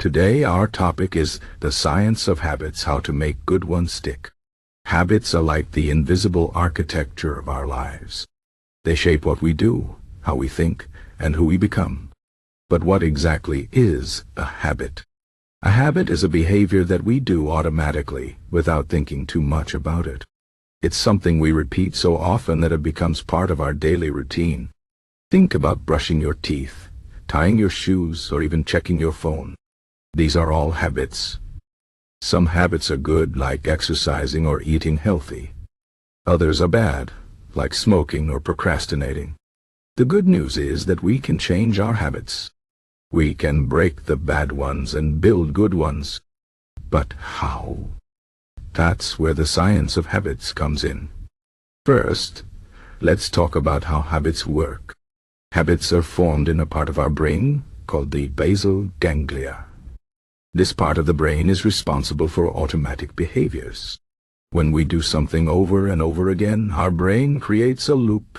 Today our topic is the science of habits, how to make good ones stick. Habits are like the invisible architecture of our lives. They shape what we do, how we think, and who we become. But what exactly is a habit? A habit is a behavior that we do automatically, without thinking too much about it. It's something we repeat so often that it becomes part of our daily routine. Think about brushing your teeth, tying your shoes, or even checking your phone. These are all habits. Some habits are good, like exercising or eating healthy. Others are bad, like smoking or procrastinating. The good news is that we can change our habits. We can break the bad ones and build good ones. But how? That's where the science of habits comes in. First, let's talk about how habits work. Habits are formed in a part of our brain called the basal ganglia. This part of the brain is responsible for automatic behaviors. When we do something over and over again, our brain creates a loop.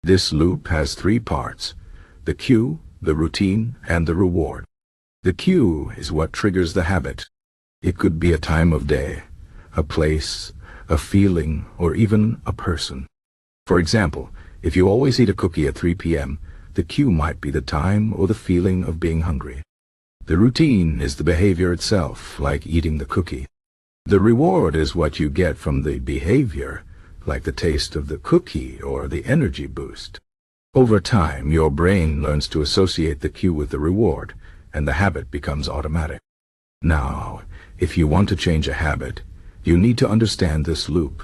This loop has three parts: the cue, the routine, and the reward. The cue is what triggers the habit. It could be a time of day, a place, a feeling, or even a person. For example, if you always eat a cookie at 3 p.m., the cue might be the time or the feeling of being hungry. The routine is the behavior itself, like eating the cookie. The reward is what you get from the behavior, like the taste of the cookie or the energy boost. Over time, your brain learns to associate the cue with the reward, and the habit becomes automatic. Now, if you want to change a habit, you need to understand this loop.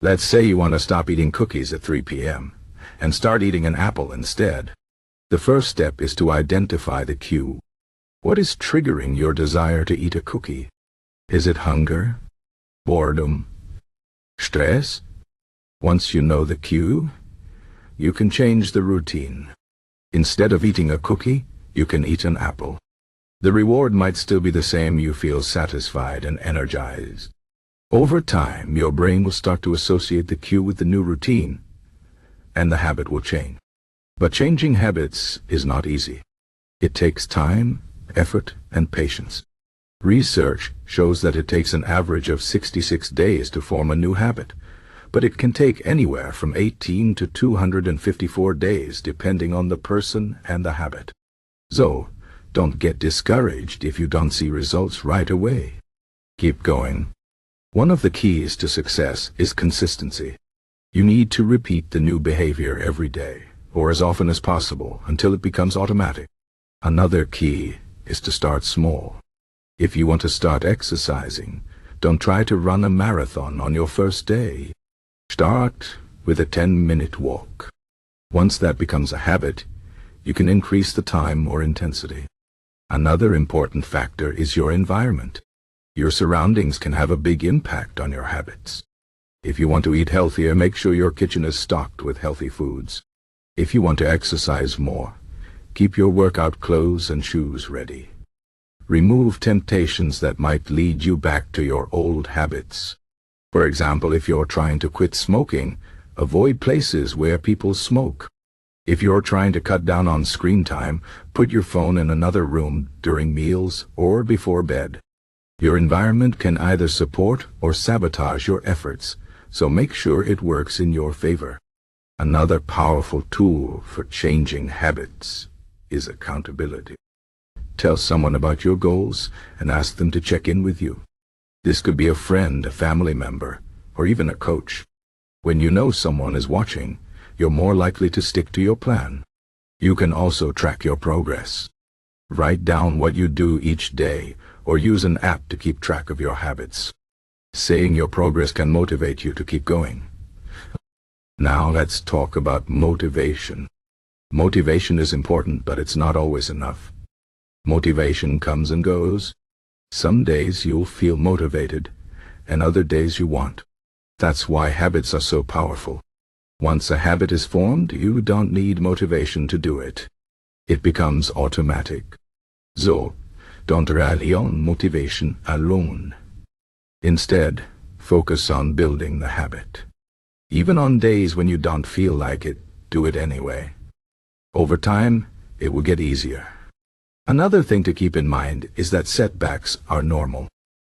Let's say you want to stop eating cookies at 3 p.m. and start eating an apple instead. The first step is to identify the cue. What is triggering your desire to eat a cookie? Is it hunger? Boredom? Stress? Once you know the cue, you can change the routine. Instead of eating a cookie, you can eat an apple. The reward might still be the same. You feel satisfied and energized. Over time, your brain will start to associate the cue with the new routine, and the habit will change. But changing habits is not easy. It takes time, effort, and patience. Research shows that it takes an average of 66 days to form a new habit, but it can take anywhere from 18 to 254 days depending on the person and the habit. So, don't get discouraged if you don't see results right away. Keep going. One of the keys to success is consistency. You need to repeat the new behavior every day, or as often as possible, until it becomes automatic. Another key is to start small. If you want to start exercising, don't try to run a marathon on your first day. Start with a 10-minute walk. Once that becomes a habit, you can increase the time or intensity. Another important factor is your environment. Your surroundings can have a big impact on your habits. If you want to eat healthier, make sure your kitchen is stocked with healthy foods. If you want to exercise more, keep your workout clothes and shoes ready. Remove temptations that might lead you back to your old habits. For example, if you're trying to quit smoking, avoid places where people smoke. If you're trying to cut down on screen time, put your phone in another room during meals or before bed. Your environment can either support or sabotage your efforts, so make sure it works in your favor. Another powerful tool for changing habits is accountability. Tell someone about your goals and ask them to check in with you. This could be a friend, a family member, or even a coach. When you know someone is watching, you're more likely to stick to your plan. You can also track your progress. Write down what you do each day, or use an app to keep track of your habits. Seeing your progress can motivate you to keep going. Now let's talk about motivation. Motivation is important, but it's not always enough. Motivation comes and goes. Some days you'll feel motivated, and other days you won't. That's why habits are so powerful. Once a habit is formed, you don't need motivation to do it. It becomes automatic. So, don't rely on motivation alone. Instead, focus on building the habit. Even on days when you don't feel like it, do it anyway. Over time, it will get easier. Another thing to keep in mind is that setbacks are normal.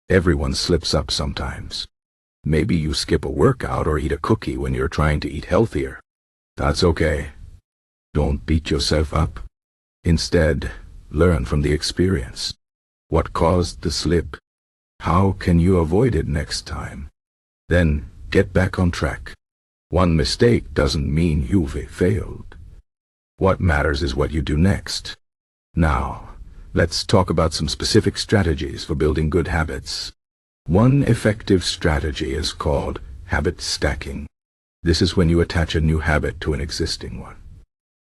Everyone slips up sometimes. Maybe you skip a workout or eat a cookie when you're trying to eat healthier. That's okay. Don't beat yourself up. Instead, learn from the experience. What caused the slip? How can you avoid it next time? Then, get back on track. One mistake doesn't mean you've failed. What matters is what you do next. Now, let's talk about some specific strategies for building good habits. One effective strategy is called habit stacking. This is when you attach a new habit to an existing one.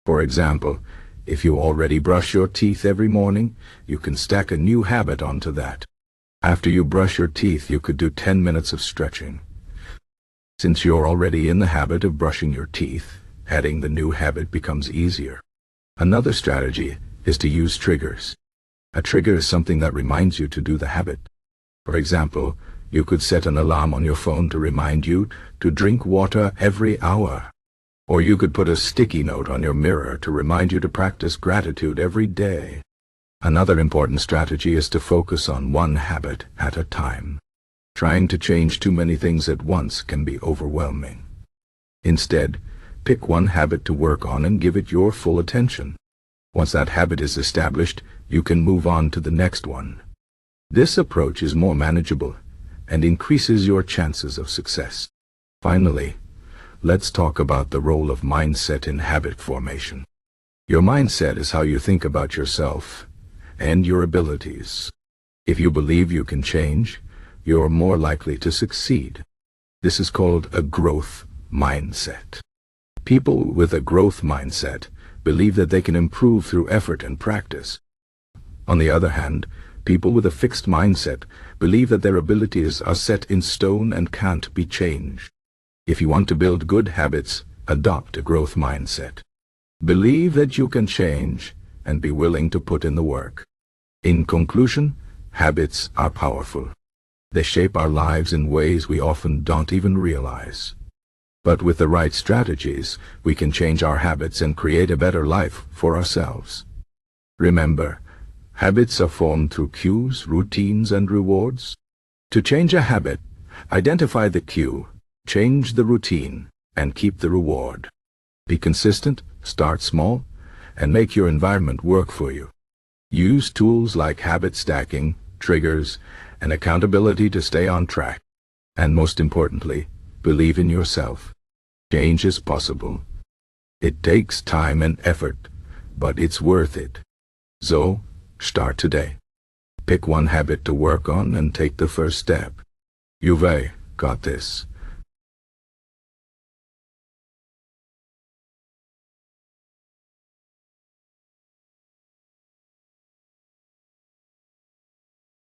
For example, if you already brush your teeth every morning, you can stack a new habit onto that. After you brush your teeth, you could do 10 minutes of stretching. Since you're already in the habit of brushing your teeth, adding the new habit becomes easier. Another strategy is to use triggers. A trigger is something that reminds you to do the habit. For example, you could set an alarm on your phone to remind you to drink water every hour. Or you could put a sticky note on your mirror to remind you to practice gratitude every day. Another important strategy is to focus on one habit at a time. Trying to change too many things at once can be overwhelming. Instead, pick one habit to work on and give it your full attention. Once that habit is established, you can move on to the next one. This approach is more manageable and increases your chances of success. Finally, let's talk about the role of mindset in habit formation. Your mindset is how you think about yourself and your abilities. If you believe you can change, you're more likely to succeed. This is called a growth mindset. People with a growth mindset believe that they can improve through effort and practice. On the other hand, people with a fixed mindset believe that their abilities are set in stone and can't be changed. If you want to build good habits, adopt a growth mindset. Believe that you can change and be willing to put in the work. In conclusion, habits are powerful. They shape our lives in ways we often don't even realize. But with the right strategies, we can change our habits and create a better life for ourselves. Remember, habits are formed through cues, routines, and rewards. To change a habit, identify the cue, change the routine, and keep the reward. Be consistent, start small, and make your environment work for you. Use tools like habit stacking, triggers, and accountability to stay on track. And most importantly, believe in yourself. Change is possible. It takes time and effort, but it's worth it. So, start today. Pick one habit to work on and take the first step. You've got this.